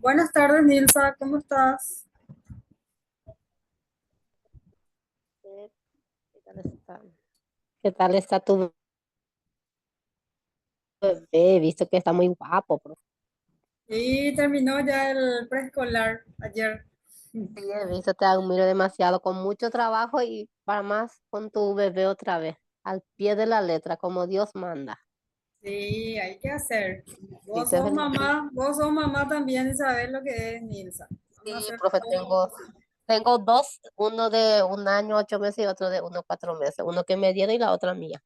Buenas tardes, Nilsa, ¿cómo estás? ¿Qué tal está? ¿Qué tal está tu bebé? He visto que está muy guapo, pero Y terminó ya el preescolar ayer. sí, he visto te admiro demasiado, con mucho trabajo y para más con tu bebé otra vez, al pie de la letra, como Dios manda. Sí, hay que hacer. Dice, Vos sos mamá también y sabés lo que es, Nilsa. Vamos a sí, hacer profe, todo. tengo dos, uno de 1 año, 8 meses y otro de 1, 4 meses, uno que me dieron y la otra mía.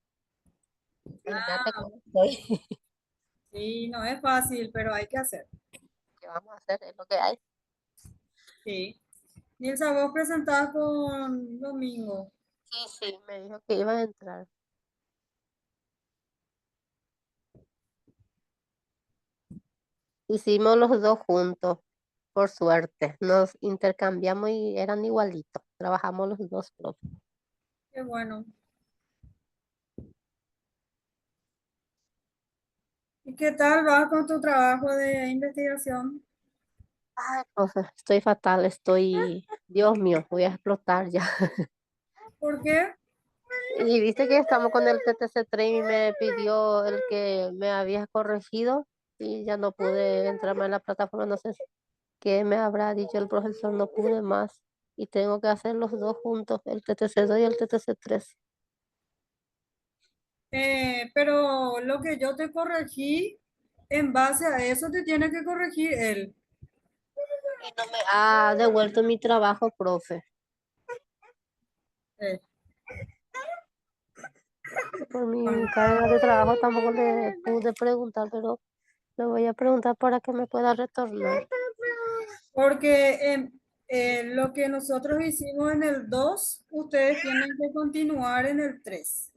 Imagínate cómo estoy. Sí, no es fácil, pero hay que hacer. ¿Qué vamos a hacer? Es lo que hay. Sí. Nilsa, vos presentás con Domingo. Sí, sí, me dijo que iba a entrar. Hicimos los dos juntos, por suerte. Nos intercambiamos y eran igualitos. Trabajamos los dos, profe. Qué bueno. ¿Y qué tal vas con tu trabajo de investigación? Ay, profe, estoy fatal, Dios mío, voy a explotar ya. ¿Por qué? Y viste que estamos con el TTC3 y me pidió el que me había corregido y ya no pude entrar más en la plataforma. No sé qué me habrá dicho el profesor, no pude más. Y tengo que hacer los dos juntos, el TTC2 y el TTC3. Pero lo que yo te corregí, en base a eso te tiene que corregir él. Y no me ha devuelto mi trabajo, profe. Eh, Por mi bueno, carga de trabajo tampoco le pude preguntar, pero le voy a preguntar para que me pueda retornar. porque lo que nosotros hicimos en el 2 ustedes tienen que continuar en el 3.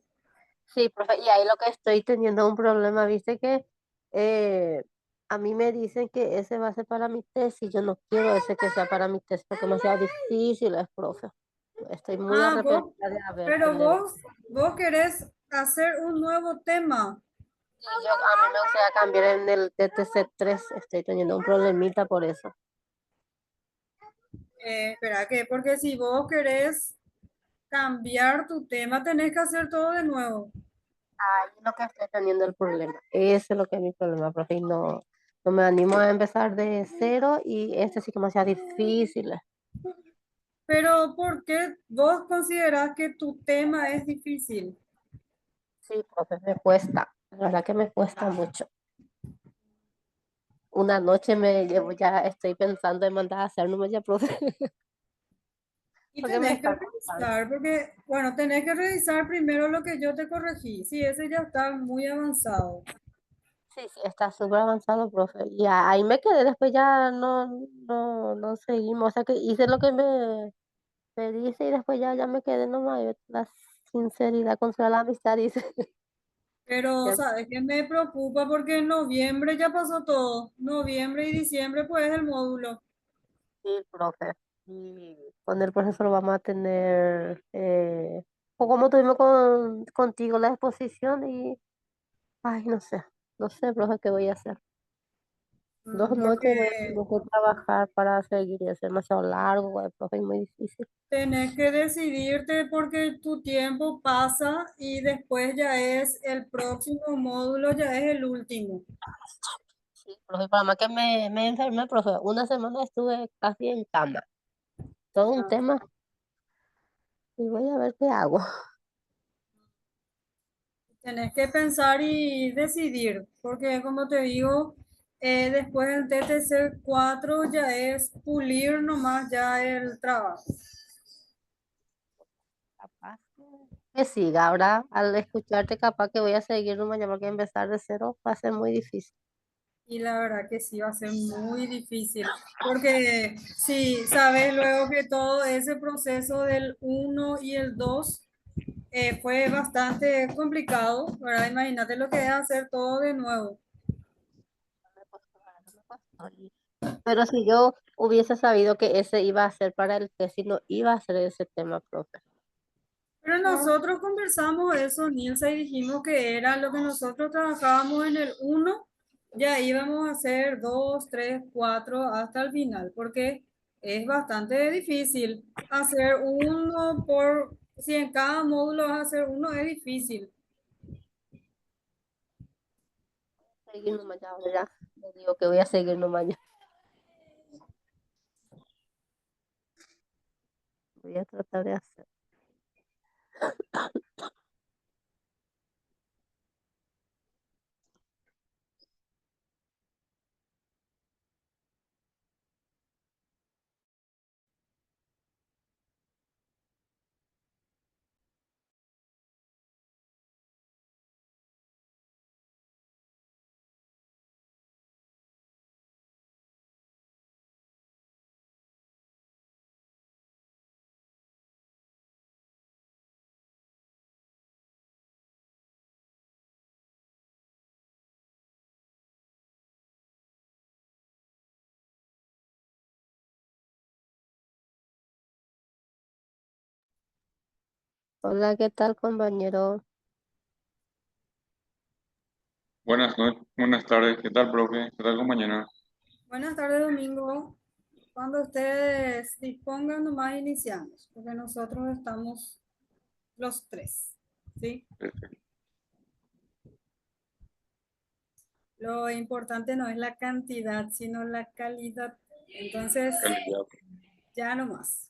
Sí, profe, y ahí lo que estoy teniendo un problema, viste que eh, a mí me dicen que ese va a ser para mi tesis, yo no quiero ese que sea para mi tesis porque es demasiado difícil, es, profe. Estoy muy Ah, vos, arrepentida de haber pero acelerado. vos querés hacer un nuevo tema. Y a mí me gustaría cambiar en el TTC3, estoy teniendo un problemita por eso. Espera, ¿qué? Porque si vos querés cambiar tu tema, tenés que hacer todo de nuevo. Ahí es lo que estoy teniendo el problema. Ese es lo que es mi problema, profe. Y no me animo a empezar de cero y este sí que me sea difícil. Pero ¿por qué vos considerás que tu tema es difícil? Sí, profe, me cuesta. La verdad que me cuesta mucho. Una noche me llevo, ya estoy pensando en mandar a hacer números ya, profe, Y porque me tenés que está costando. revisar, porque, bueno, tenés que revisar primero lo que yo te corregí. Sí, ese ya está muy avanzado. Sí, sí, está súper avanzado, profe. Y ahí me quedé, después ya no seguimos. O sea que hice lo que me dice y después ya me quedé nomás. La sinceridad contra la amistad, dice. Pero, ¿sabes qué me preocupa? Porque en noviembre ya pasó todo. Noviembre y diciembre, pues, es el módulo. Sí, profe. Y con el profesor vamos a tener, o como tuvimos contigo la exposición y, ay, no sé, profe, qué voy a hacer. Dos Porque noches voy a tener que trabajar para seguir y es demasiado largo, güey, profe, y muy difícil. tenés que decidirte porque tu tiempo pasa y después ya es el próximo módulo, ya es el último. Sí, profe, para más que me enfermé, profe, una semana estuve casi en cama. Todo un Ah, tema y voy a ver qué hago. tenés que pensar y decidir, porque como te digo, después del TTC 4 ya es pulir nomás ya el trabajo. Capaz que siga. Ahora, al escucharte, capaz que voy a seguir mañana porque empezar de cero va a ser muy difícil. Y la verdad que sí va a ser muy difícil, porque si sabes luego que todo ese proceso del uno y el 2 fue bastante complicado, ¿verdad? Imagínate lo que es hacer todo de nuevo. Me costó, la verdad, me costó. Pero si yo hubiese sabido que ese iba a ser para el tesis, no iba a ser ese tema, profe. Pero nosotros conversamos eso, Nilsa, y dijimos que era lo que nosotros trabajábamos en el uno, ya íbamos a hacer 2, 3, 4 hasta el final, porque es bastante difícil hacer uno por, si en cada módulo vas a hacer uno, es difícil. Seguir nomás ya, ahora ya. Le digo que voy a seguir nomás ya. Voy a tratar de hacer. Hola, ¿qué tal, compañero? Buenas tardes, ¿qué tal, profe? ¿Qué tal, compañera? Buenas tardes, Domingo. Cuando ustedes dispongan, nomás iniciamos, porque nosotros estamos los tres, ¿sí? Este, Lo importante no es la cantidad, sino la calidad. Entonces, calidad. ya nomás.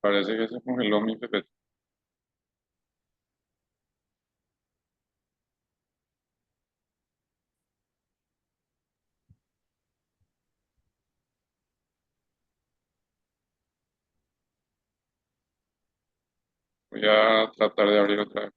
Parece que se congeló mi PP. Voy a tratar de abrir otra vez.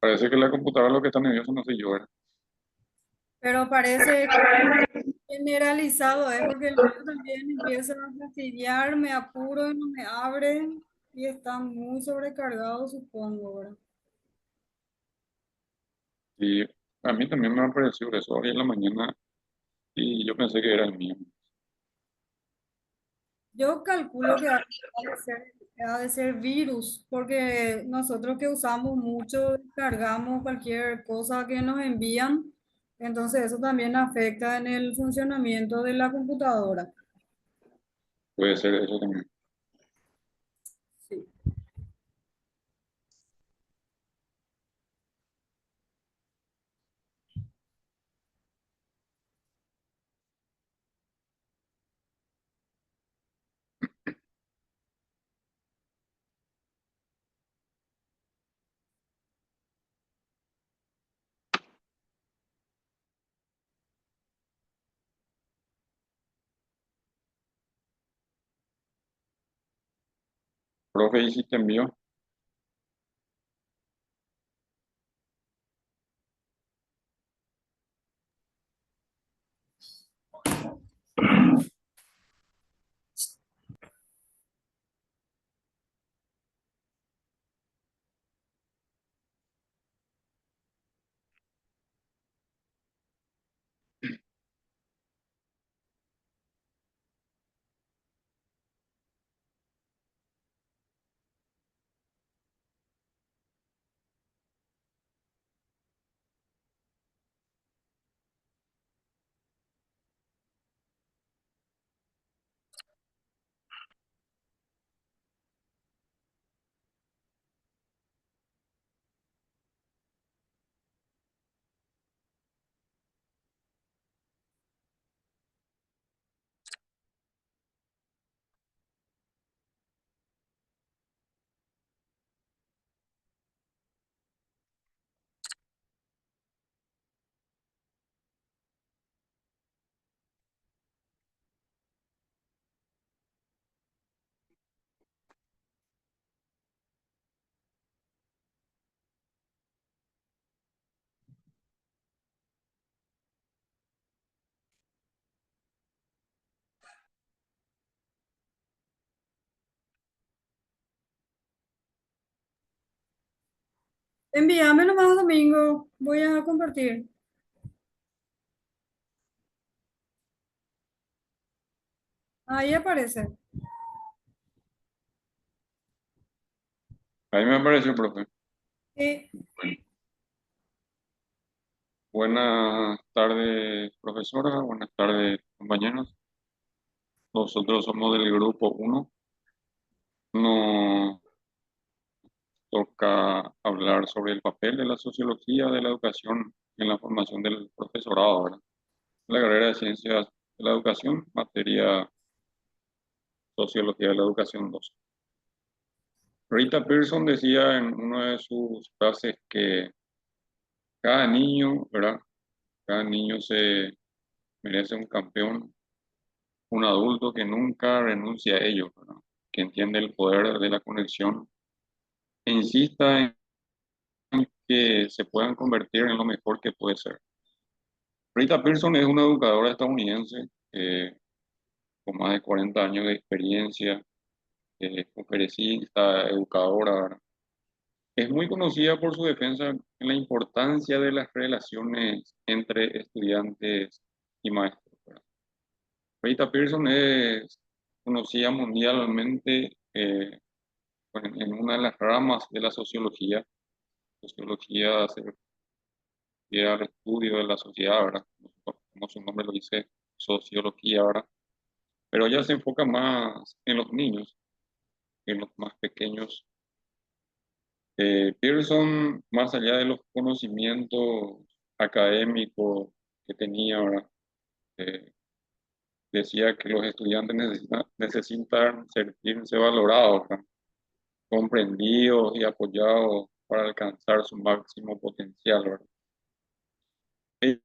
Parece que la computadora lo que está nerviosa no sé yo, ¿verdad? Pero parece que generalizado, ¿eh? Porque el mío también empieza a fastidiar, me apuro y no me abre y está muy sobrecargado, supongo, ¿verdad? Y a mí también me ha parecido eso hoy en la mañana y yo pensé que era el mío. Yo calculo que ha de ser virus, porque nosotros que usamos mucho, cargamos cualquier cosa que nos envían, entonces eso también afecta en el funcionamiento de la computadora. Puede ser eso también. Sí. Profe, ¿y si te envío? Envíame nomás domingo, voy a compartir. Ahí aparece. Ahí me apareció, profe. Sí. Buenas tardes, profesora. Buenas tardes, compañeros. Nosotros somos del grupo 1. Nos toca hablar sobre el papel de la sociología de la educación en la formación del profesorado, ¿verdad? La carrera de Ciencias de la Educación, materia Sociología de la Educación 2. Rita Pearson decía en una de sus frases que cada niño, ¿verdad? Cada niño se merece un campeón, un adulto que nunca renuncia a ello, ¿verdad? Que entiende el poder de la conexión e insista en que se puedan convertir en lo mejor que puede ser. Rita Pearson es una educadora estadounidense con más de 40 años de experiencia, conferencista, educadora, ¿verdad? Es muy conocida por su defensa en la importancia de las relaciones entre estudiantes y maestros, ¿verdad? Rita Pearson es conocida mundialmente en una de las ramas de la sociología. Sociología se refiere al estudio de la sociedad, ¿verdad? Como su nombre lo dice, sociología, ¿verdad? Pero ella se enfoca más en los niños, en los más pequeños. Pearson, más allá de los conocimientos académicos que tenía, ¿verdad? Eh, decía que los estudiantes necesitan sentirse valorados, ¿verdad? Comprendidos y apoyados para alcanzar su máximo potencial, ¿verdad? Ella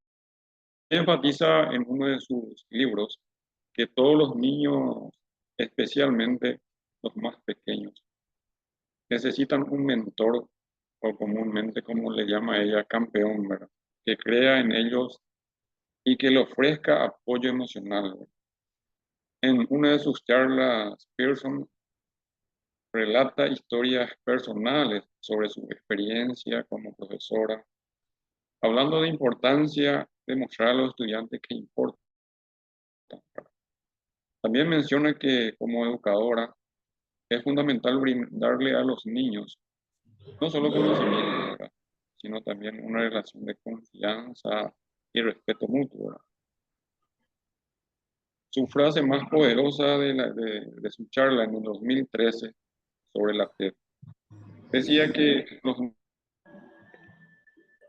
enfatiza en uno de sus libros que todos los niños, especialmente los más pequeños, necesitan un mentor o comúnmente, como le llama ella, campeón, ¿verdad? Que crea en ellos y que le ofrezca apoyo emocional, ¿verdad? En una de sus charlas, Pearson relata historias personales sobre su experiencia como profesora, hablando de importancia de mostrar a los estudiantes que importa. También menciona que como educadora es fundamental brindarle a los niños no solo conocimiento, ¿verdad? Sino también una relación de confianza y respeto mutuo, ¿verdad? Su frase más poderosa de su charla en el 2013 sobre la TED decía que los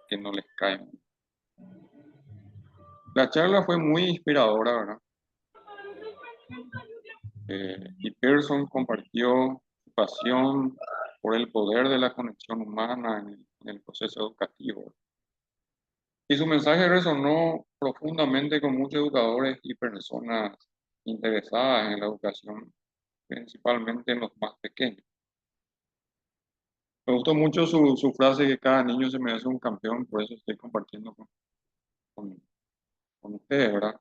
que no les caen. La charla fue muy inspiradora, ¿verdad? Y Pearson compartió su pasión por el poder de la conexión humana en el proceso educativo. Y su mensaje resonó profundamente con muchos educadores y personas interesadas en la educación, principalmente en los más pequeños. Me gustó mucho su frase que cada niño se merece un campeón, por eso estoy compartiendo con, con ustedes, ¿verdad?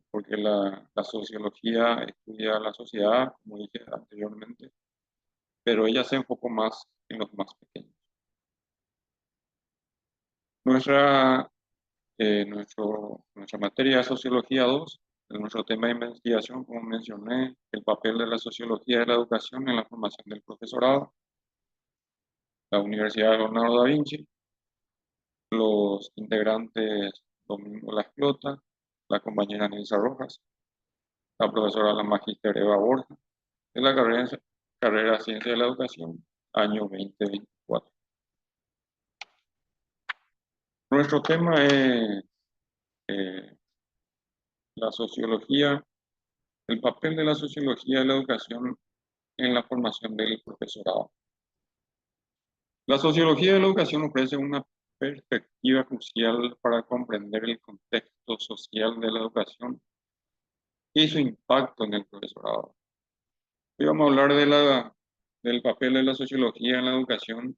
Porque la sociología estudia la sociedad, como dije anteriormente, pero ella se enfocó más en los más pequeños. Nuestra, nuestra materia de Sociología 2, nuestro tema de investigación, como mencioné, el papel de la sociología de la educación en la formación del profesorado, la Universidad de Leonardo da Vinci, los integrantes Domingo Lasclota, la compañera Nelsa Rojas, la profesora la magíster Eva Borja, de la carrera Ciencia de la Educación, año 2024. Nuestro tema es eh, la sociología, el papel de la sociología de la educación en la formación del profesorado. La sociología de la educación ofrece una perspectiva crucial para comprender el contexto social de la educación y su impacto en el profesorado. Hoy vamos a hablar del papel de la sociología en la educación.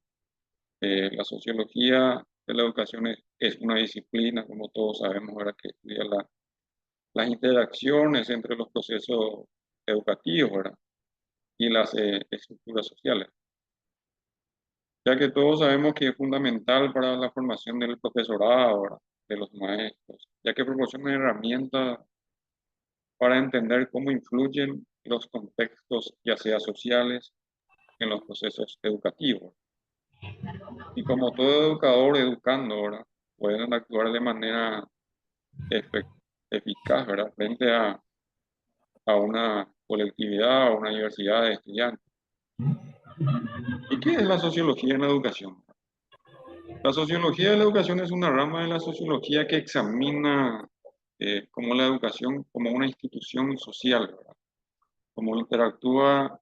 La sociología de la educación es una disciplina, como todos sabemos, ahora que estudia las interacciones entre los procesos educativos, ¿verdad? Y las estructuras sociales. ya que todos sabemos que es fundamental para la formación del profesorado, ¿verdad? De los maestros, ya que proporciona herramientas para entender cómo influyen los contextos, ya sea sociales, en los procesos educativos. Y como todo educador educando, ¿verdad? Pueden actuar de manera efe- eficaz, ¿verdad? Frente a una colectividad o una diversidad de estudiantes. ¿Y qué es la sociología en la educación? La sociología de la educación es una rama de la sociología que examina cómo la educación como una institución social, ¿verdad? Cómo interactúa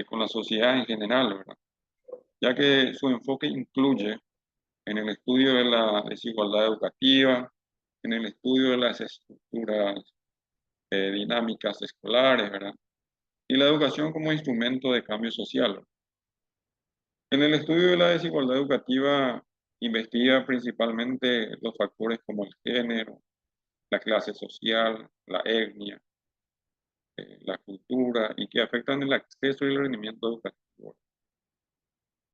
con la sociedad en general, ¿verdad? Ya que su enfoque incluye en el estudio de la desigualdad educativa, en el estudio de las estructuras dinámicas escolares, ¿verdad? Y la educación como instrumento de cambio social. En el estudio de la desigualdad educativa investiga principalmente los factores como el género, la clase social, la etnia, la cultura y que afectan el acceso y el rendimiento educativo.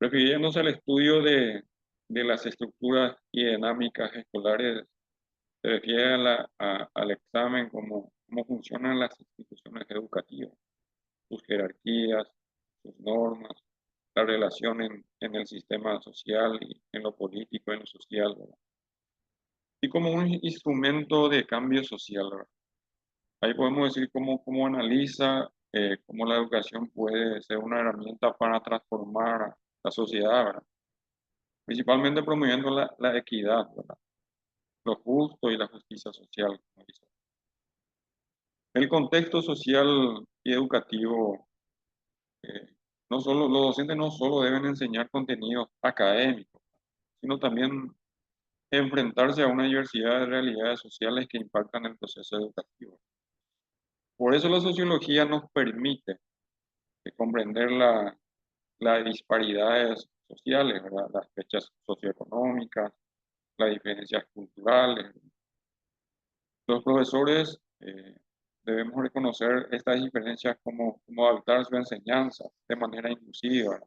Refiriéndose al estudio de las estructuras y dinámicas escolares, se refiere al examen cómo funcionan las instituciones educativas, sus jerarquías, sus normas, la relación en el sistema social y en lo político, en lo social, ¿verdad? Y como un instrumento de cambio social, ¿verdad? Ahí podemos decir cómo analiza cómo la educación puede ser una herramienta para transformar la sociedad, ¿verdad? Principalmente promoviendo la equidad, ¿verdad? Lo justo y la justicia social, como dice. El contexto social y educativo, eh, no solo, los docentes no solo deben enseñar contenidos académicos, sino también enfrentarse a una diversidad de realidades sociales que impactan el proceso educativo. Por eso la sociología nos permite comprender las disparidades sociales, ¿verdad? Las fechas socioeconómicas, las diferencias culturales. Los profesores debemos reconocer estas diferencias como adaptar su enseñanza de manera inclusiva,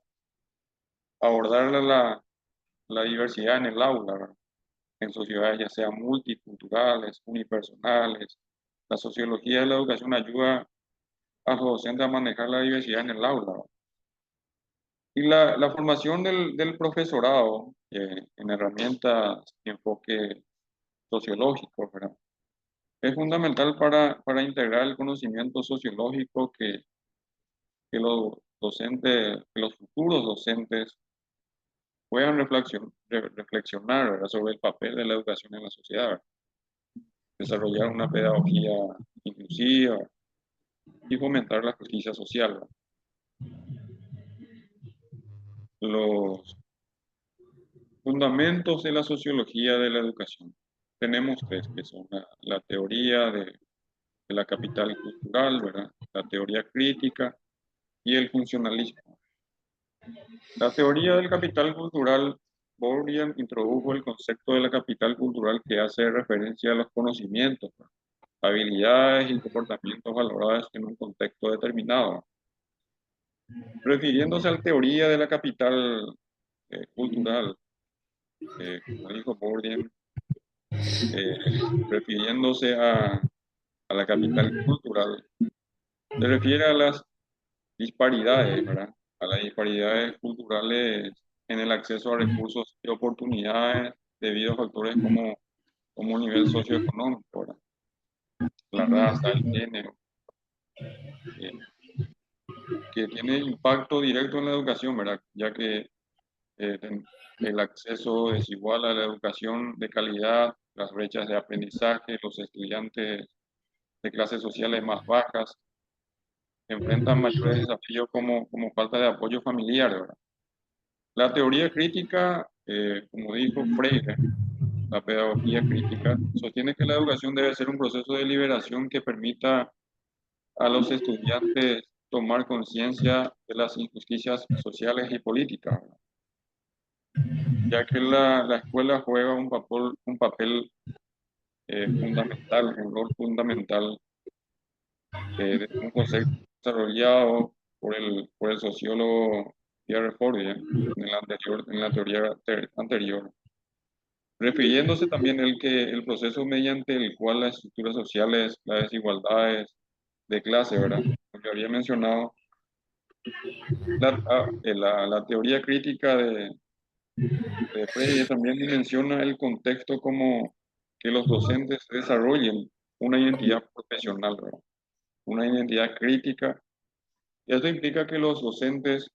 abordar la diversidad en el aula, ¿verdad? En sociedades ya sean multiculturales, unipersonales. La sociología de la educación ayuda a los docentes a manejar la diversidad en el aula, ¿verdad? Y la formación del profesorado en herramientas de enfoque sociológico, ¿verdad? Es fundamental para integrar el conocimiento sociológico que los docentes, que los futuros docentes puedan reflexionar, ¿verdad? Sobre el papel de la educación en la sociedad, ¿verdad? Desarrollar una pedagogía inclusiva y fomentar la justicia social, ¿verdad? Los fundamentos de la sociología de la educación. Tenemos tres, que son la teoría de la capital cultural, ¿verdad? La teoría crítica y el funcionalismo. La teoría del capital cultural, Bourdieu introdujo el concepto de la capital cultural que hace referencia a los conocimientos, ¿verdad? Habilidades y comportamientos valorados en un contexto determinado. Refiriéndose a la teoría de la capital cultural, como dijo Bourdieu, eh, refiriéndose a la capital cultural, se refiere a las disparidades, ¿verdad? A las disparidades culturales en el acceso a recursos y oportunidades debido a factores como el nivel socioeconómico, ¿verdad? La raza, el género, eh, que tiene impacto directo en la educación, ¿verdad? Ya que el acceso desigual a la educación de calidad, las brechas de aprendizaje, los estudiantes de clases sociales más bajas enfrentan mayores desafíos como falta de apoyo familiar, ¿verdad? La teoría crítica, como dijo Freire, la pedagogía crítica, sostiene que la educación debe ser un proceso de liberación que permita a los estudiantes tomar conciencia de las injusticias sociales y políticas, ¿verdad? Ya que la escuela juega un papel fundamental, un rol fundamental, un concepto desarrollado por el sociólogo Pierre Bourdieu en la teoría anterior, refiriéndose también el que el proceso mediante el cual las estructuras sociales, las desigualdades de clase, ¿verdad? Lo que había mencionado, la teoría crítica de Freire también dimensiona el contexto como que los docentes desarrollen una identidad profesional, ¿verdad? Una identidad crítica. Y esto implica que los docentes,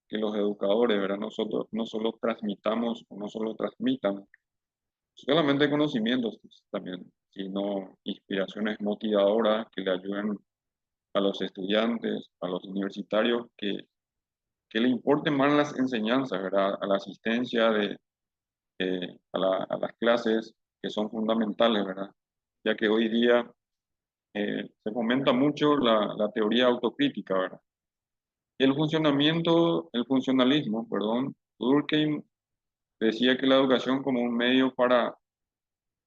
que los educadores, ¿verdad? Nosotros no solo transmitamos o no solo transmitan solamente conocimientos pues, también, sino inspiraciones motivadoras que le ayuden a los estudiantes, a los universitarios, que le importen más las enseñanzas, ¿verdad? A la asistencia a las clases que son fundamentales, ¿verdad? Ya que hoy día se fomenta mucho la teoría autocrítica, ¿verdad? Y el funcionalismo, perdón, Durkheim decía que la educación como un medio para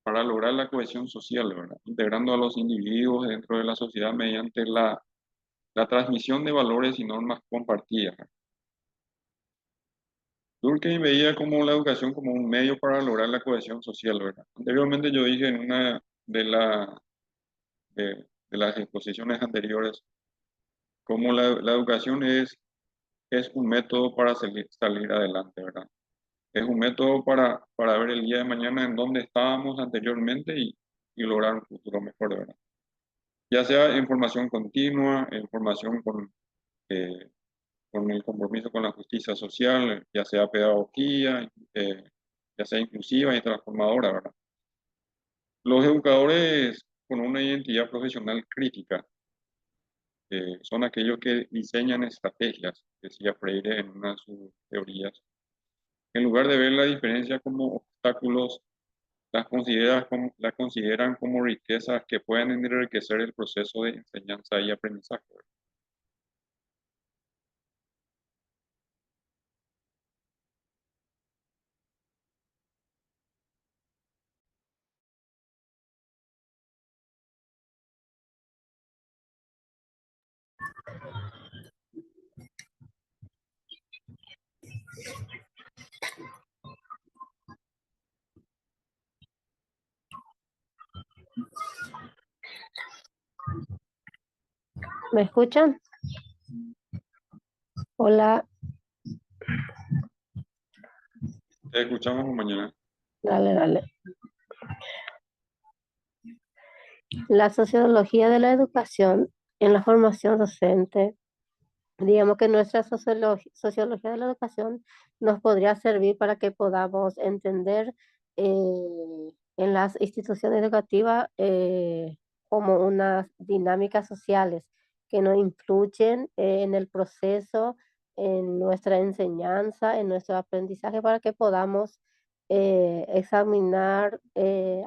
lograr la cohesión social, ¿verdad? Integrando a los individuos dentro de la sociedad mediante la transmisión de valores y normas compartidas. Durkheim veía como la educación como un medio para lograr la cohesión social, ¿verdad? Anteriormente yo dije en una de las exposiciones anteriores, cómo la educación es un método para salir adelante, ¿verdad? Es un método para ver el día de mañana en dónde estábamos anteriormente y lograr un futuro mejor, ¿verdad? Ya sea en formación continua, en formación eh, con el compromiso con la justicia social, ya sea pedagogía, ya sea inclusiva y transformadora, ¿verdad? Los educadores con una identidad profesional crítica son aquellos que diseñan estrategias, decía Freire en una de sus teorías. En lugar de ver la diferencia como obstáculos, las consideran como riquezas que pueden enriquecer el proceso de enseñanza y aprendizaje. ¿Me escuchan? Hola, Te escuchamos mañana. dale, dale. La sociología de la educación en la formación docente. Digamos que nuestra sociología de la educación nos podría servir para que podamos entender en las instituciones educativas como unas dinámicas sociales que nos influyen en el proceso, en nuestra enseñanza, en nuestro aprendizaje, para que podamos examinar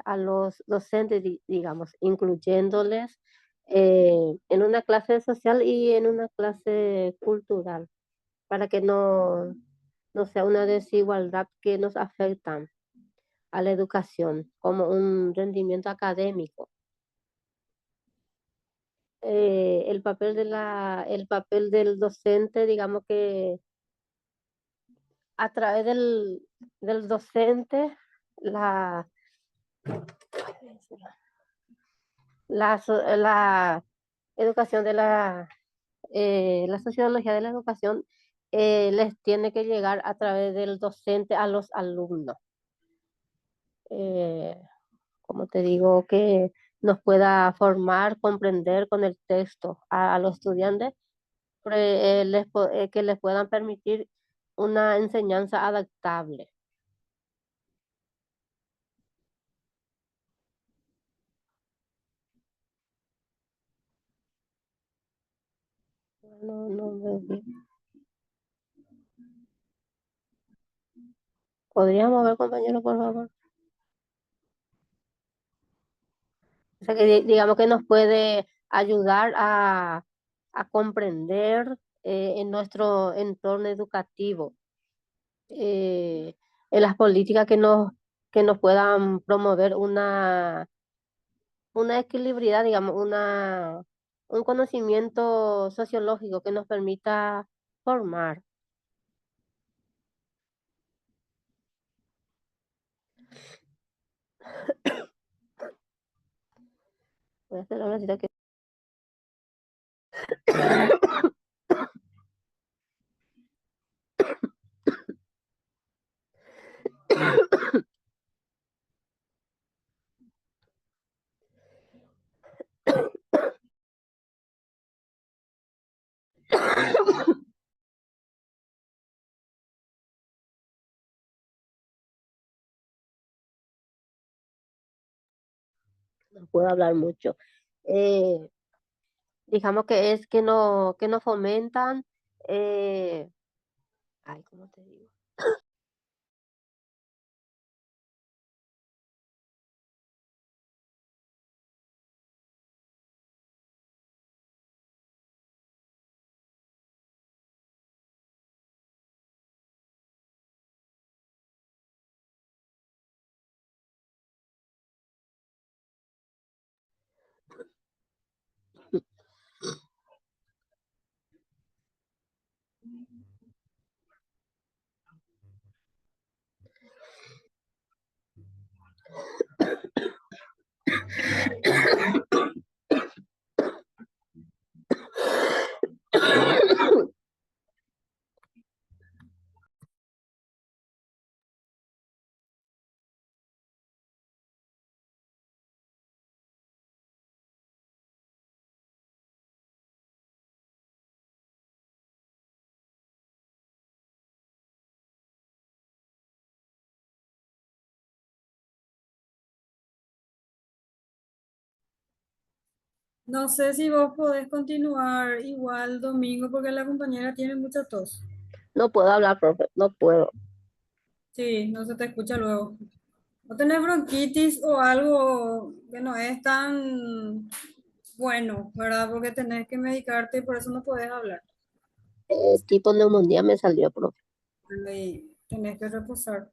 a los docentes, digamos, incluyéndoles en una clase social y en una clase cultural, para que no sea una desigualdad que nos afecta a la educación como un rendimiento académico. El papel del docente, digamos que a través del docente, la, la educación de la sociología de la educación les tiene que llegar a través del docente a los alumnos. Eh, Como te digo, que nos pueda formar, comprender con el texto a los estudiantes, que les puedan permitir una enseñanza adaptable. No veo bien. ¿Podríamos ver, compañero, por favor? O sea, que digamos que nos puede ayudar a comprender en nuestro entorno educativo, eh, en las políticas que nos puedan promover una equilibridad, digamos, un conocimiento sociológico que nos permita formar. Espera un ratito que... No puedo hablar mucho. Eh, digamos que es que no fomentan, eh, ay, ¿cómo te digo? No sé si vos podés continuar igual domingo porque la compañera tiene mucha tos. No puedo hablar, profe, no puedo. Sí, no se te escucha luego. ¿No tenés bronquitis o algo que no es tan bueno, verdad? Porque tenés que medicarte y por eso no podés hablar. Tipo neumonía me salió, profe. Y tenés que reposar.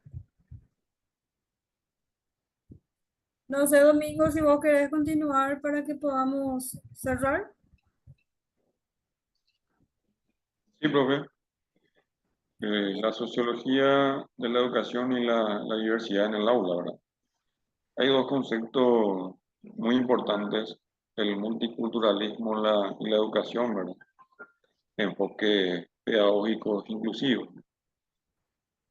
No sé, Domingo, si vos querés continuar para que podamos cerrar. Sí, profe. La sociología de la educación y la diversidad en el aula, ¿verdad? Hay dos conceptos muy importantes, el multiculturalismo y la educación, ¿verdad? Enfoque pedagógico inclusivo.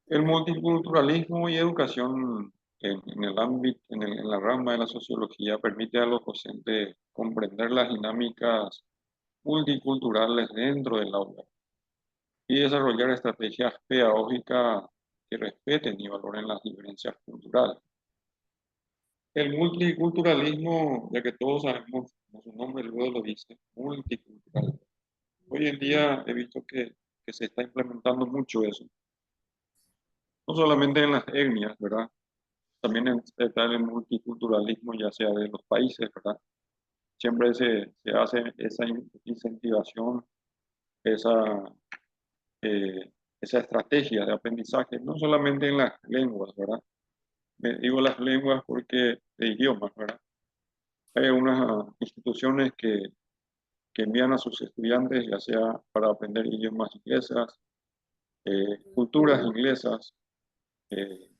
El multiculturalismo y educación en el ámbito, en la rama de la sociología permite a los docentes comprender las dinámicas multiculturales dentro del aula y desarrollar estrategias pedagógicas que respeten y valoren las diferencias culturales. El multiculturalismo, ya que todos sabemos, como su nombre luego lo dice, multicultural. Hoy en día he visto que se está implementando mucho eso, no solamente en las etnias, ¿verdad? También está el multiculturalismo, ya sea de los países, ¿verdad? Siempre se hace esa incentivación, esa, esa estrategia de aprendizaje, no solamente en las lenguas, ¿verdad? Digo las lenguas porque de idiomas, ¿verdad? Hay unas instituciones que envían a sus estudiantes, ya sea para aprender idiomas inglesas, culturas inglesas, eh,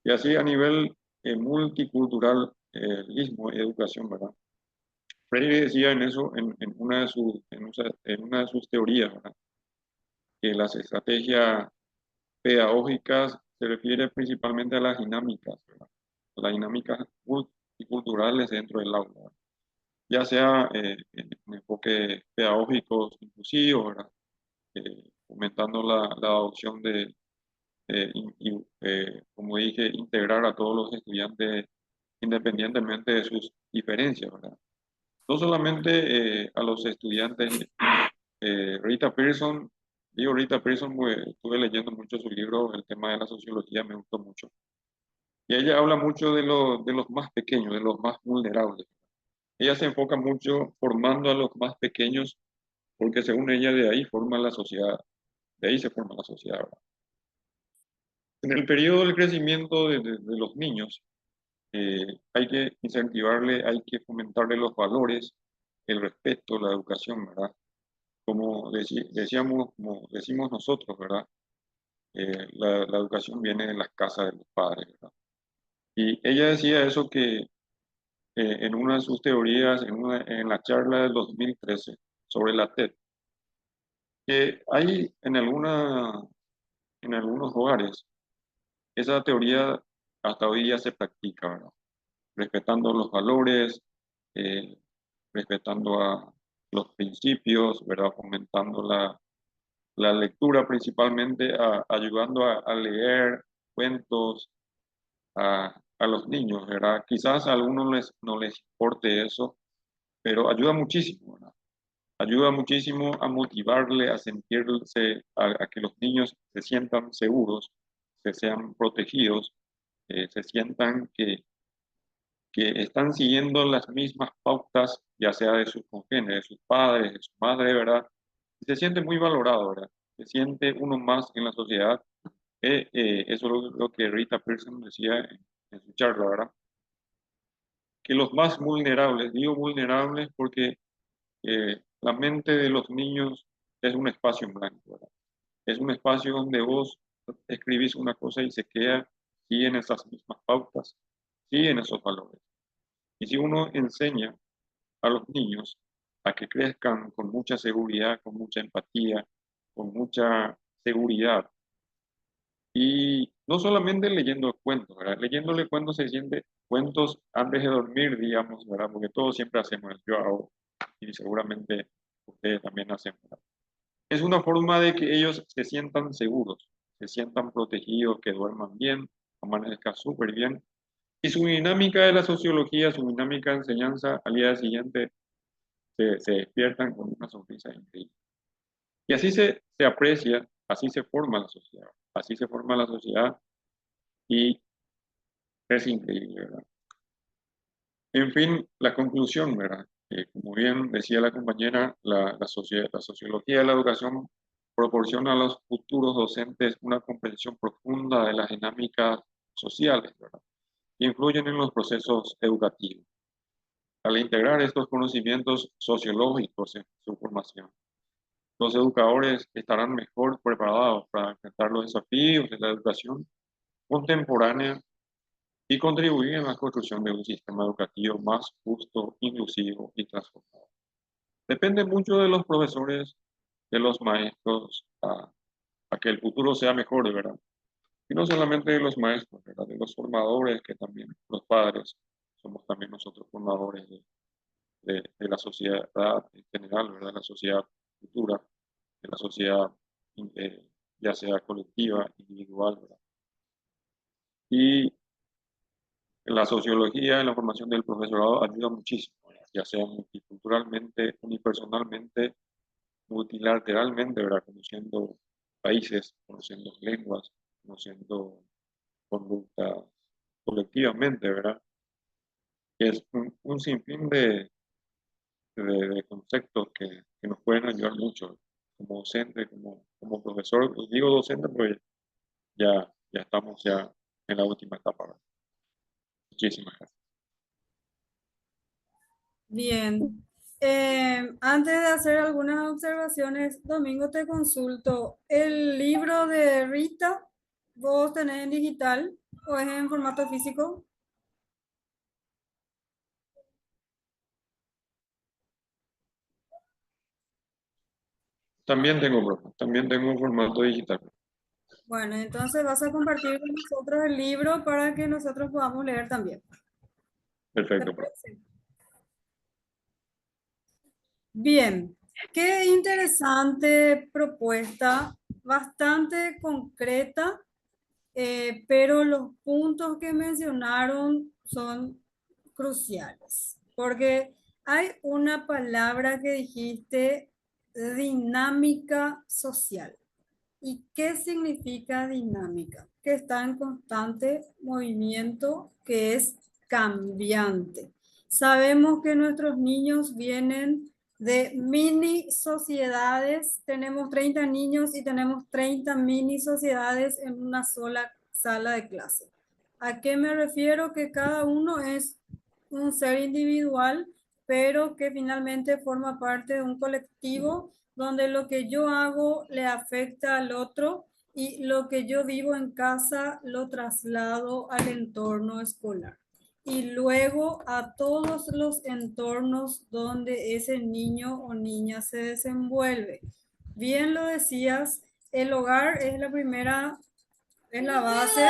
y así a nivel multicultural, y educación, ¿verdad? Freire decía en eso, en una de en una de sus teorías, ¿verdad? Que las estrategias pedagógicas se refiere principalmente a las dinámicas, ¿verdad? A las dinámicas multiculturales dentro del aula, ¿verdad? Ya sea en enfoques pedagógicos inclusivos, ¿verdad? Fomentando la adopción de, como dije, integrar a todos los estudiantes independientemente de sus diferencias, ¿verdad? No solamente a los estudiantes, Rita Pearson, digo Rita Pearson, pues, estuve leyendo mucho su libro, el tema de la sociología me gustó mucho. Y ella habla mucho de los más pequeños, de los más vulnerables. Ella se enfoca mucho formando a los más pequeños, porque según ella de ahí forma la sociedad, de ahí se forma la sociedad, ¿verdad? En el periodo del crecimiento de los niños, hay que incentivarle, hay que fomentarle los valores, el respeto, la educación, ¿verdad? Como decíamos, como decimos nosotros, ¿verdad? La educación viene de las casas de los padres, ¿verdad? Y ella decía eso en una de sus teorías, en la charla del 2013 sobre la TED, que hay en algunos hogares, esa teoría hasta hoy día se practica, ¿verdad? Respetando los valores, eh, respetando a los principios, ¿verdad? Fomentando la lectura principalmente, ayudando a leer cuentos a los niños, ¿verdad? Quizás a algunos no les importe eso, pero ayuda muchísimo, ¿verdad? Ayuda muchísimo a motivarle, a sentirse, a que los niños se sientan seguros, se sean protegidos, se sientan que están siguiendo las mismas pautas, ya sea de sus congéneres, de sus padres, de su madre, ¿verdad? Y se siente muy valorado, ¿verdad? Se siente uno más en la sociedad. Eso es lo que Rita Pearson decía en su charla, ¿verdad? Que los más vulnerables, digo vulnerables porque la mente de los niños es un espacio en blanco, ¿verdad? Es un espacio donde vos escribís una cosa y se queda, siguen esas mismas pautas, siguen esos valores. Y si uno enseña a los niños a que crezcan con mucha seguridad, con mucha empatía, con mucha seguridad, y no solamente leyendo cuentos, ¿verdad? Leyéndole cuentos se siente cuentos antes de dormir, digamos, ¿verdad? Porque todos siempre hacemos, yo hago, y seguramente ustedes también hacen, ¿verdad? Es una forma de que ellos se sientan seguros, se sientan protegidos, que duerman bien, amanezcan súper bien. Y su dinámica de la sociología, su dinámica de enseñanza, al día siguiente se despiertan con una sonrisa increíble. Y así se aprecia, así se forma la sociedad, así se forma la sociedad y es increíble, ¿verdad? En fin, la conclusión, ¿verdad? Como bien decía la compañera, la sociología de la educación proporciona a los futuros docentes una comprensión profunda de las dinámicas sociales, ¿verdad? Que influyen en los procesos educativos. Al integrar estos conocimientos sociológicos en su formación, los educadores estarán mejor preparados para enfrentar los desafíos de la educación contemporánea y contribuir en la construcción de un sistema educativo más justo, inclusivo y transformador. Depende mucho de los profesores, de los maestros, a que el futuro sea mejor, de verdad. Y no solamente de los maestros, ¿verdad? De los formadores, que también los padres somos también nosotros formadores de la sociedad en general, ¿verdad? La sociedad futura, de la sociedad eh, ya sea colectiva, individual, ¿verdad? Y la sociología en la formación del profesorado ayuda muchísimo, ya sea multiculturalmente, unipersonalmente, multilateralmente, ¿verdad? Conociendo países, conociendo lenguas, conociendo conductas colectivamente, ¿verdad? Que es un sinfín de conceptos que nos pueden ayudar mucho como docente, como profesor. Digo docente porque ya estamos ya en la última etapa, ¿verdad? Muchísimas gracias. Bien. Antes de hacer algunas observaciones, Domingo, te consulto. ¿El libro de Rita vos tenés en digital o es en formato físico? También tengo un formato digital. Bueno, entonces vas a compartir con nosotros el libro para que nosotros podamos leer también. ¿Te Perfecto, profe. parece? Bien, qué interesante propuesta, bastante concreta, pero los puntos que mencionaron son cruciales, porque hay una palabra que dijiste, dinámica social. ¿Y qué significa dinámica? Que está en constante movimiento, que es cambiante. Sabemos que nuestros niños vienen de mini sociedades. Tenemos 30 niños y tenemos 30 mini sociedades en una sola sala de clase. ¿A qué me refiero? Que cada uno es un ser individual, pero que finalmente forma parte de un colectivo donde lo que yo hago le afecta al otro y lo que yo vivo en casa lo traslado al entorno escolar. y luego a todos los entornos donde ese niño o niña se desenvuelve. Bien lo decías, el hogar es la primera, es la base.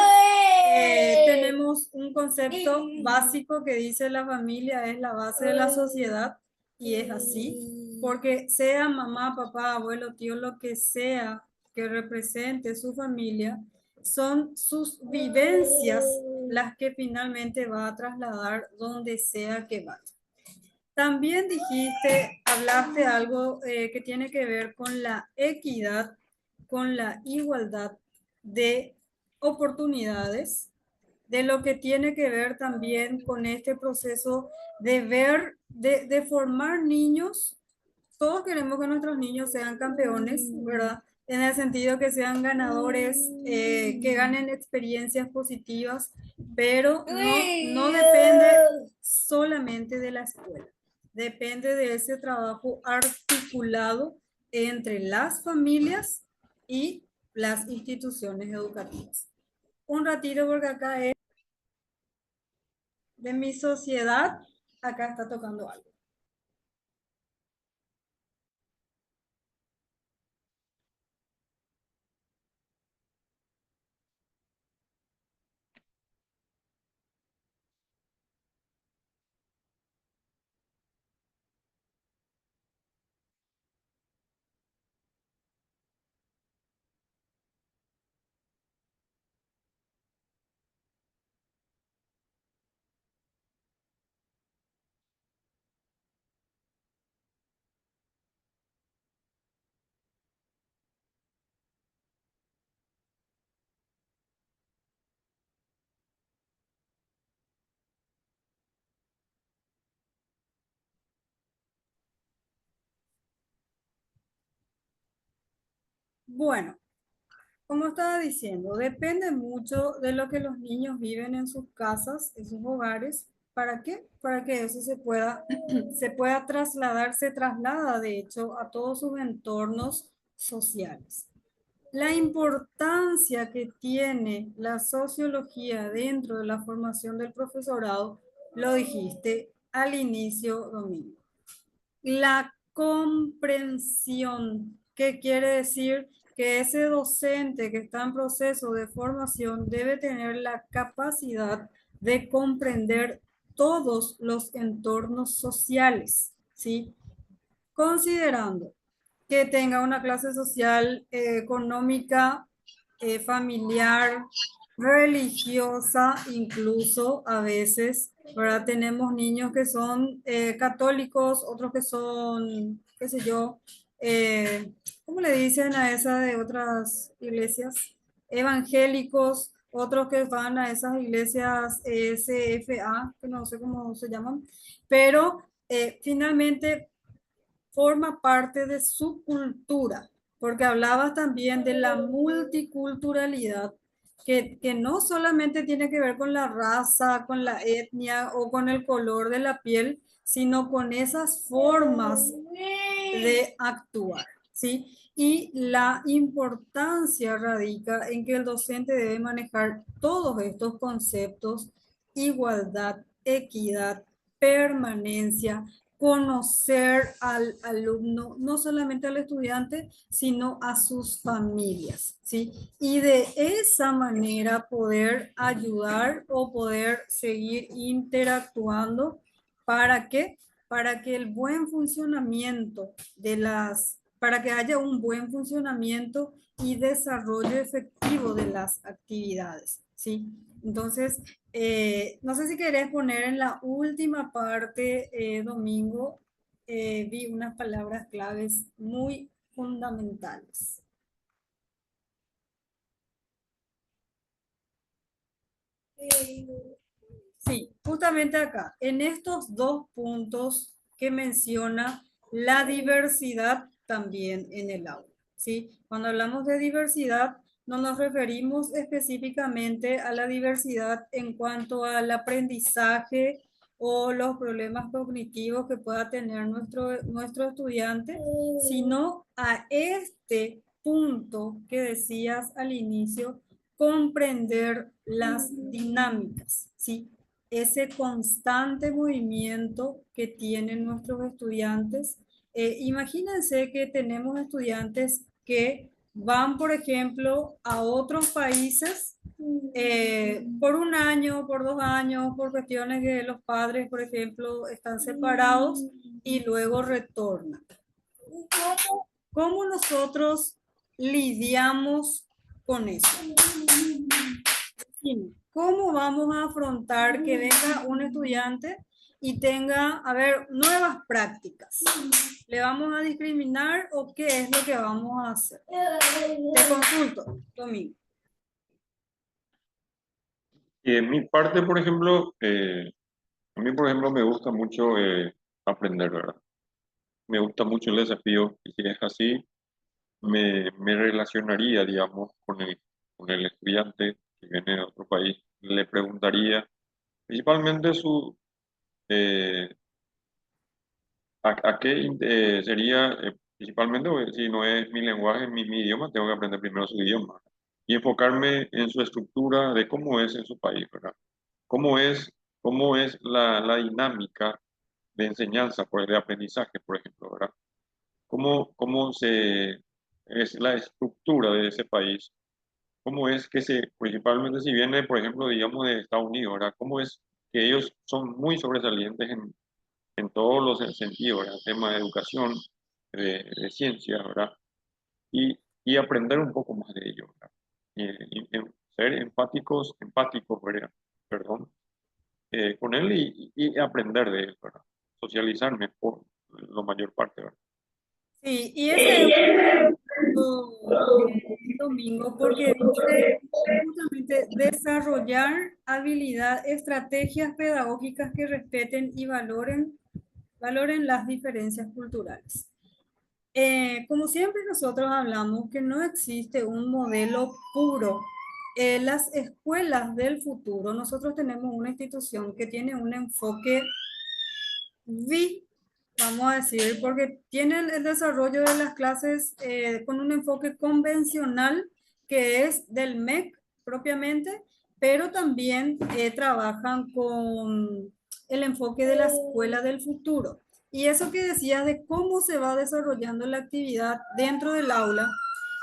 Tenemos un concepto básico que dice la familia es la base de la sociedad y es así, porque sea mamá, papá, abuelo, tío, lo que sea que represente su familia, son sus vivencias las que finalmente va a trasladar donde sea que vaya. También dijiste, hablaste algo que tiene que ver con la equidad, con la igualdad de oportunidades, de lo que tiene que ver también con este proceso de ver, de formar niños. Todos queremos que nuestros niños sean campeones, ¿verdad? En el sentido que sean ganadores, que ganen experiencias positivas, pero no depende solamente de la escuela. Depende de ese trabajo articulado entre las familias y las instituciones educativas. Un ratito porque acá es de mi sociedad, acá está tocando algo. Bueno, como estaba diciendo, depende mucho de lo que los niños viven en sus casas, en sus hogares. ¿Para qué? Para que eso se pueda, se pueda trasladar, se traslada de hecho a todos sus entornos sociales. La importancia que tiene la sociología dentro de la formación del profesorado, lo dijiste al inicio, Domingo. La comprensión, que quiere decir que ese docente que está en proceso de formación debe tener la capacidad de comprender todos los entornos sociales, ¿sí? Considerando que tenga una clase social, económica, familiar, religiosa, incluso a veces, ¿verdad? Tenemos niños que son católicos, otros que son, qué sé yo, ¿cómo le dicen a esa de otras iglesias? Evangélicos, otros que van a esas iglesias CFA, que no sé cómo se llaman, pero finalmente forma parte de su cultura, porque hablabas también de la multiculturalidad, que no solamente tiene que ver con la raza, con la etnia o con el color de la piel, sino con esas formas de actuar, ¿sí? Y la importancia radica en que el docente debe manejar todos estos conceptos: igualdad, equidad, permanencia, conocer al alumno, no solamente al estudiante, sino a sus familias, ¿sí? Y de esa manera poder ayudar o poder seguir interactuando. ¿Para qué? Para que el buen funcionamiento de para que haya un buen funcionamiento y desarrollo efectivo de las actividades, ¿sí? Entonces, no sé si querés poner en la última parte, Domingo, vi unas palabras claves muy fundamentales. Sí, justamente acá, en estos dos puntos que menciona la diversidad también en el aula, ¿sí? Cuando hablamos de diversidad, no nos referimos específicamente a la diversidad en cuanto al aprendizaje o los problemas cognitivos que pueda tener nuestro estudiante, sino a este punto que decías al inicio: comprender las dinámicas, ¿sí? ese constante movimiento que tienen nuestros estudiantes. Imagínense que tenemos estudiantes que van, por ejemplo, a otros países por un año, por 2 años, por cuestiones que los padres, por ejemplo, están separados y luego retornan. ¿Cómo nosotros lidiamos con eso? ¿Cómo vamos a afrontar que venga un estudiante y tenga, a ver, nuevas prácticas? ¿Le vamos a discriminar o qué es lo que vamos a hacer? Te consulto, Domingo. Y en mi parte, por ejemplo, a mí, por ejemplo, me gusta mucho aprender, ¿verdad? Me gusta mucho el desafío y si es así, me relacionaría, digamos, con el estudiante que viene de otro país. Le preguntaría principalmente eh, a qué sería, principalmente, porque si no es mi lenguaje, mi idioma, tengo que aprender primero su idioma y enfocarme en su estructura de cómo es en su país, ¿verdad? ¿Cómo cómo es la dinámica de enseñanza, de aprendizaje, por ejemplo, ¿verdad? Cómo es la estructura de ese país? ¿Cómo es que principalmente si viene, por ejemplo, digamos de Estados Unidos, ¿verdad? ¿Cómo es que ellos son muy sobresalientes en todos los sentidos, ¿verdad? Tema de educación, de ciencia, ¿verdad? Y aprender un poco más de ello, ¿verdad? Ser empáticos, ¿verdad? Perdón, con él y aprender de él, ¿verdad? Socializarme por la mayor parte, ¿verdad? Sí, y ese es Domingo, porque dice justamente desarrollar estrategias pedagógicas que respeten y valoren las diferencias culturales. Como siempre nosotros hablamos que no existe un modelo puro. Las escuelas del futuro, nosotros tenemos una institución que tiene un enfoque vamos a decir, porque tienen el desarrollo de las clases con un enfoque convencional que es del MEC propiamente, pero también trabajan con el enfoque de la escuela del futuro. Y eso que decías de cómo se va desarrollando la actividad dentro del aula,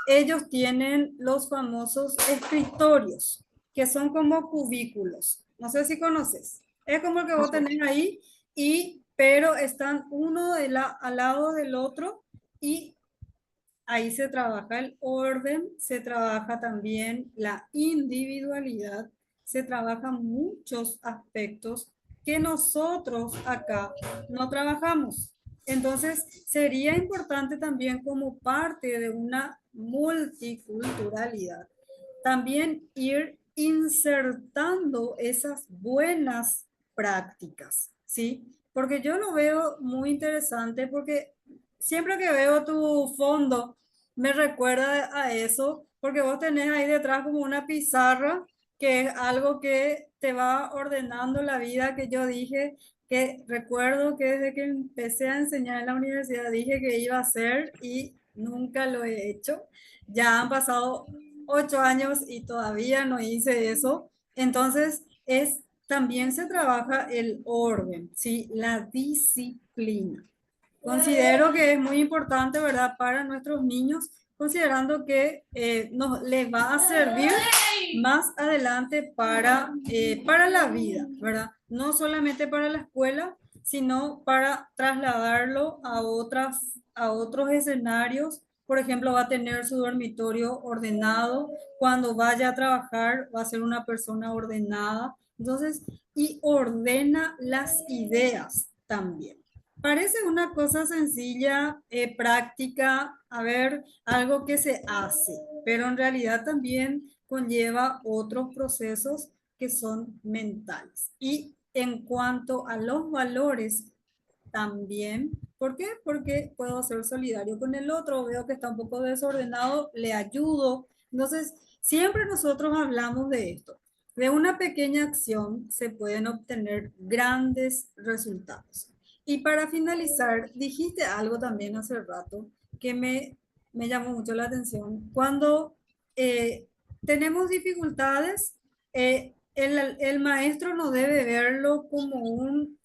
ellos tienen los famosos escritorios, que son como cubículos. No sé si conoces. Es como el que vos tenés ahí pero están uno al lado del otro y ahí se trabaja el orden, se trabaja también la individualidad, se trabajan muchos aspectos que nosotros acá no trabajamos. Entonces, sería importante también como parte de una multiculturalidad, también ir insertando esas buenas prácticas, ¿sí? Porque yo lo veo muy interesante porque siempre que veo tu fondo me recuerda a eso, porque vos tenés ahí detrás como una pizarra que es algo que te va ordenando la vida, que yo dije que recuerdo que desde que empecé a enseñar en la universidad dije que iba a hacer y nunca lo he hecho. Ya han pasado 8 años y todavía no hice eso. Entonces, también se trabaja el orden, ¿sí? La disciplina. Considero que es muy importante, ¿verdad?, para nuestros niños, considerando que nos les va a servir más adelante para la vida, ¿verdad? No solamente para la escuela, sino para trasladarlo a otros escenarios. Por ejemplo, va a tener su dormitorio ordenado. Cuando vaya a trabajar, va a ser una persona ordenada. Entonces, y ordena las ideas también. Parece una cosa sencilla, práctica, a ver, algo que se hace, pero en realidad también conlleva otros procesos que son mentales. Y en cuanto a los valores, también, ¿por qué? Porque puedo ser solidario con el otro, veo que está un poco desordenado, le ayudo. Entonces, siempre nosotros hablamos de esto. De una pequeña acción se pueden obtener grandes resultados. Y para finalizar, dijiste algo también hace rato que me llamó mucho la atención. Cuando tenemos dificultades, el maestro no debe verlo como un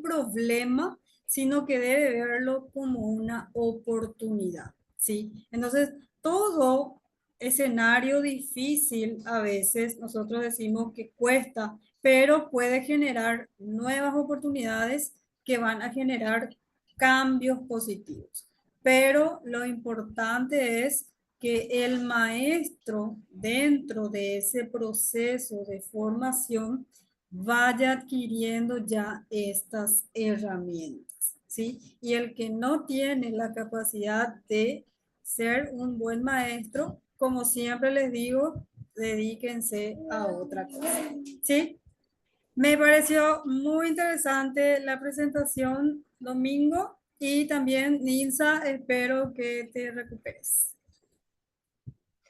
problema, sino que debe verlo como una oportunidad, ¿sí? Entonces, todo escenario difícil a veces nosotros decimos que cuesta, pero puede generar nuevas oportunidades que van a generar cambios positivos. Pero lo importante es que el maestro dentro de ese proceso de formación vaya adquiriendo ya estas herramientas, ¿sí? Y el que no tiene la capacidad de ser un buen maestro, como siempre les digo, dedíquense a otra cosa, ¿sí? Me pareció muy interesante la presentación, Domingo, y también, Nilsa, espero que te recuperes.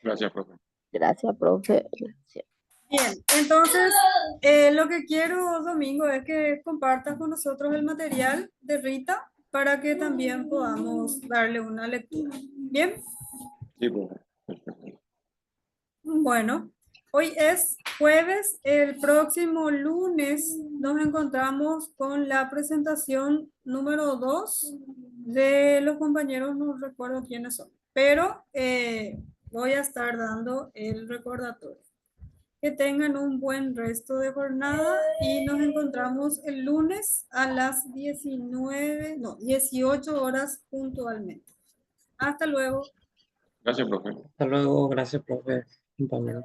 Gracias, profe. Gracias, profe. Gracias. Bien, entonces lo que quiero, Domingo, es que compartas con nosotros el material de Rita para que también podamos darle una lectura. Bien, Sí, profe. Perfecto. bueno, hoy es jueves, el próximo lunes nos encontramos con la presentación número 2 de los compañeros, no recuerdo quiénes son, pero voy a estar dando el recordatorio. Que tengan un buen resto de jornada y nos encontramos el lunes a las 18 horas puntualmente. Hasta luego. Gracias, profe. Hasta luego, gracias, profe. Compañero.